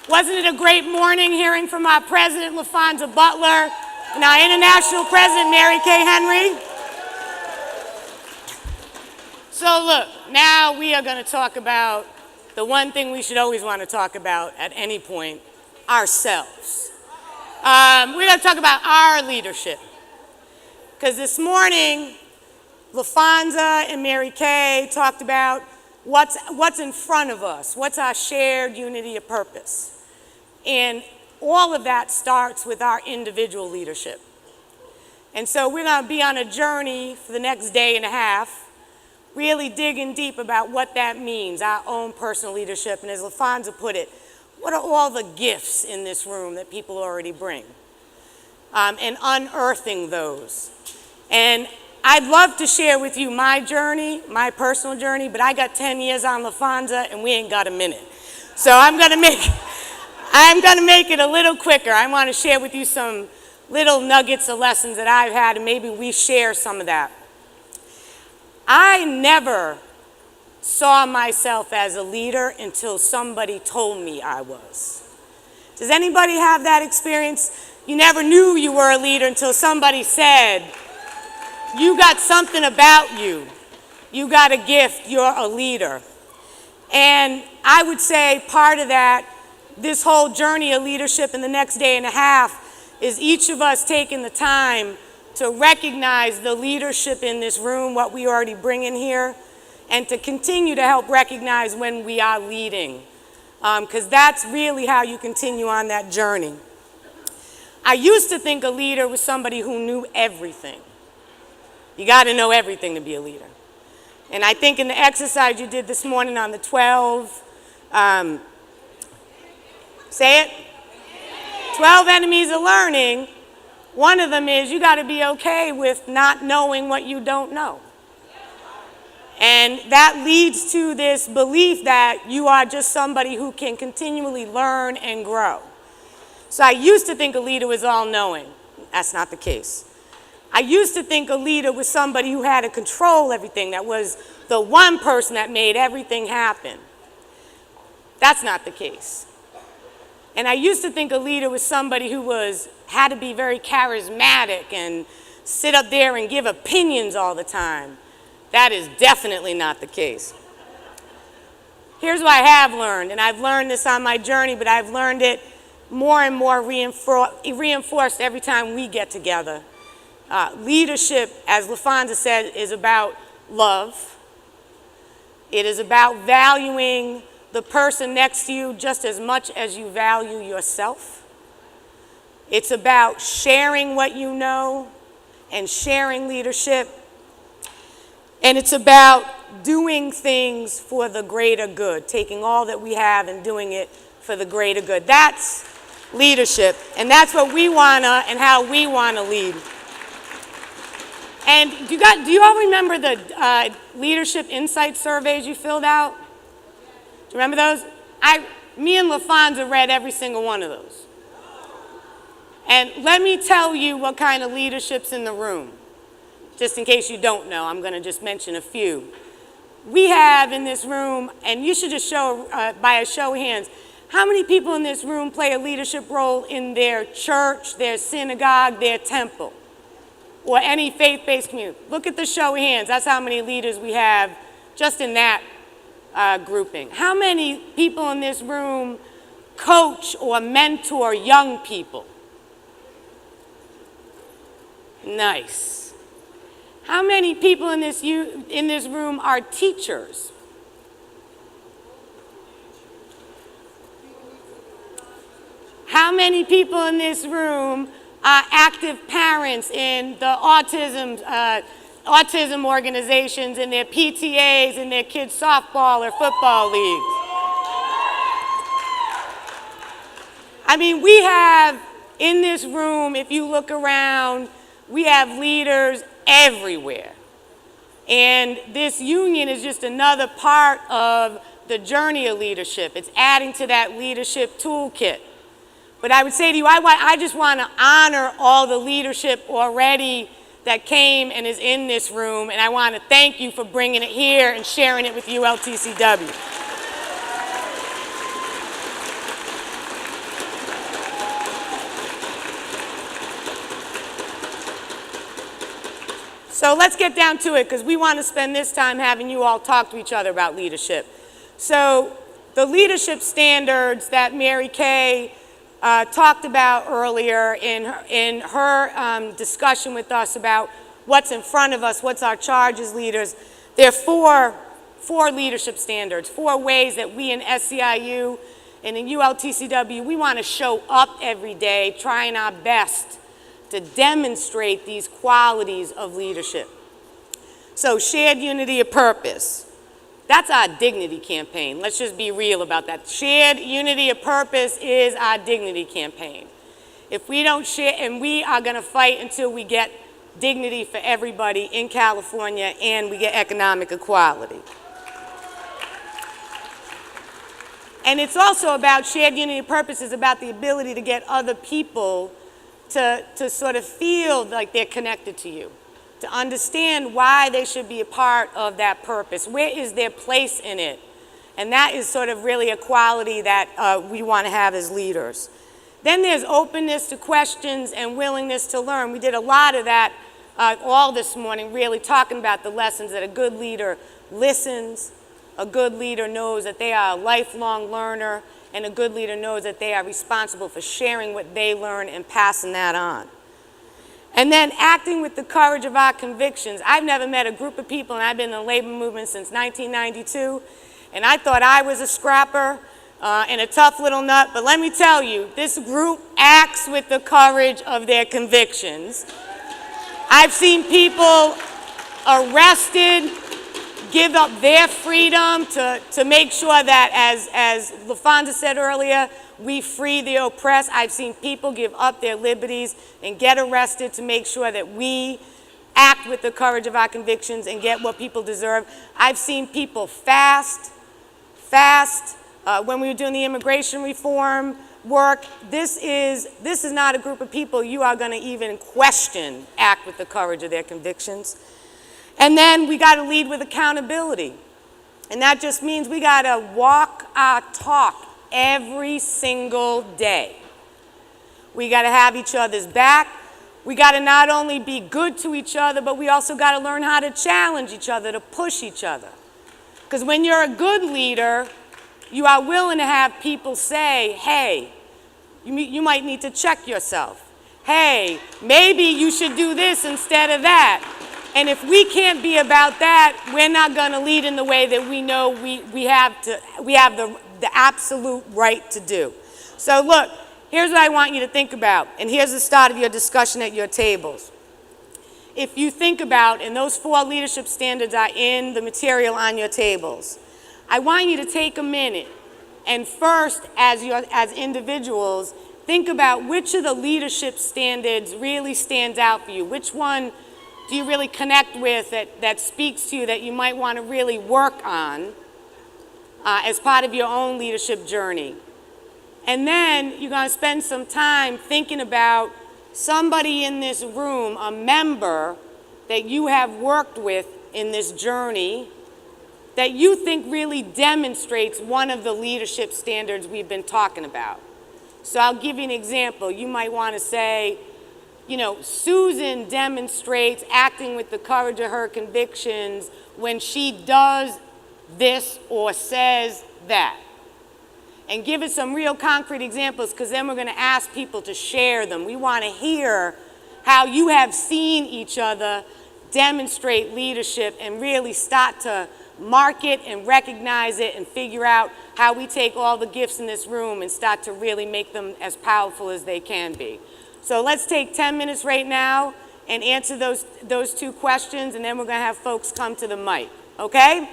Wasn't it a great morning hearing from our President, LaFonza Butler, and our International President, Mary Kay Henry? So look, now we are going to talk about the one thing we should always want to talk about at any point, ourselves. We're going to talk about our leadership. Because this morning, LaFonza and Mary Kay talked about what's in front of us, what's our shared unity of purpose. And all of that starts with our individual leadership. And so we're going to be on a journey for the next day and a half, really digging deep about what that means, our own personal leadership. And as LaFonza put it, what are all the gifts in this room that people already bring? And unearthing those. And I'd love to share with you my journey, my personal journey, but I got 10 years on LaFonza and we ain't got a minute. So I'm gonna make it a little quicker. I want to share with you some little nuggets of lessons that I've had, and maybe we share some of that. I never saw myself as a leader until somebody told me I was. Does anybody have that experience? You never knew you were a leader until somebody said, you got something about you. You got a gift, you're a leader. And I would say part of that, this whole journey of leadership in the next day and a half, is each of us taking the time to recognize the leadership in this room, what we already bring in here, and to continue to help recognize when we are leading. Because that's really how you continue on that journey. I used to think a leader was somebody who knew everything. You got to know everything to be a leader. And I think in the exercise you did this morning on the 12, say it, 12 enemies of learning, one of them is you got to be okay with not knowing what you don't know. And that leads to this belief that you are just somebody who can continually learn and grow. So I used to think a leader was all-knowing. That's not the case. I used to think a leader was somebody who had to control everything, that was the one person that made everything happen. That's not the case. And I used to think a leader was somebody who had to be very charismatic and sit up there and give opinions all the time. That is definitely not the case. Here's what I have learned, and I've learned this on my journey, but I've learned it more and more reinforced every time we get together. Leadership, as LaFonza said, is about love. It is about valuing the person next to you just as much as you value yourself. It's about sharing what you know and sharing leadership. And it's about doing things for the greater good, taking all that we have and doing it for the greater good. That's leadership, and that's what we wanna and how we wanna lead. And do you all remember the leadership insight surveys you filled out? Do you remember those? Me and LaFonza read every single one of those. And let me tell you what kind of leadership's in the room. Just in case you don't know, I'm gonna just mention a few. We have in this room, and you should just show, by a show of hands, how many people in this room play a leadership role in their church, their synagogue, their temple, or any faith-based community? Look at the show of hands. That's how many leaders we have just in that grouping. How many people in this room coach or mentor young people? Nice. How many people in this room are teachers? How many people in this room are active parents in the autism organizations, in their PTAs, in their kids' softball or football leagues? I mean, we have in this room, if you look around, we have leaders everywhere. And this union is just another part of the journey of leadership. It's adding to that leadership toolkit. But I would say to you, I just want to honor all the leadership already that came and is in this room, and I want to thank you for bringing it here and sharing it with ULTCW. So let's get down to it, because we want to spend this time having you all talk to each other about leadership. So the leadership standards that Mary Kay talked about earlier in her discussion with us about what's in front of us, what's our charge as leaders, there are four leadership standards, 4 ways that we in SEIU and in ULTCW, we want to show up every day trying our best to demonstrate these qualities of leadership. So shared unity of purpose. That's our dignity campaign. Let's just be real about that. Shared unity of purpose is our dignity campaign. If we don't share, and we are going to fight until we get dignity for everybody in California and we get economic equality. And it's also about shared unity of purpose is about the ability to get other people to sort of feel like they're connected to you, to understand why they should be a part of that purpose. Where is their place in it? And that is sort of really a quality that we want to have as leaders. Then there's openness to questions and willingness to learn. We did a lot of that all this morning, really talking about the lessons that a good leader listens, a good leader knows that they are a lifelong learner, and a good leader knows that they are responsible for sharing what they learn and passing that on. And then acting with the courage of our convictions. I've never met a group of people, and I've been in the labor movement since 1992, and I thought I was a scrapper and a tough little nut, but let me tell you, this group acts with the courage of their convictions. I've seen people arrested, give up their freedom to make sure that, as LaFonda said earlier, we free the oppressed. I've seen people give up their liberties and get arrested to make sure that we act with the courage of our convictions and get what people deserve. I've seen people fast. When we were doing the immigration reform work, this is not a group of people you are going to even question act with the courage of their convictions. And then we got to lead with accountability. And that just means we got to walk our talk every single day. We got to have each other's back. We got to not only be good to each other, but we also got to learn how to challenge each other, to push each other. Because when you're a good leader, you are willing to have people say, hey, you might need to check yourself. Hey, maybe you should do this instead of that. And if we can't be about that, we're not going to lead in the way that we know we have the absolute right to do. So look, here's what I want you to think about, and here's the start of your discussion at your tables. If you think about, and those 4 leadership standards are in the material on your tables, I want you to take a minute and first, as individuals, think about which of the leadership standards really stands out for you. Which one do you really connect with that speaks to you that you might want to really work on as part of your own leadership journey? And then you're going to spend some time thinking about somebody in this room, a member that you have worked with in this journey that you think really demonstrates one of the leadership standards we've been talking about. So I'll give you an example. You might want to say, you know, Susan demonstrates acting with the courage of her convictions when she does this or says that. And give it some real concrete examples, because then we're going to ask people to share them. We want to hear how you have seen each other demonstrate leadership and really start to mark it and recognize it and figure out how we take all the gifts in this room and start to really make them as powerful as they can be. So let's take 10 minutes right now and answer those 2 questions, and then we're going to have folks come to the mic, okay?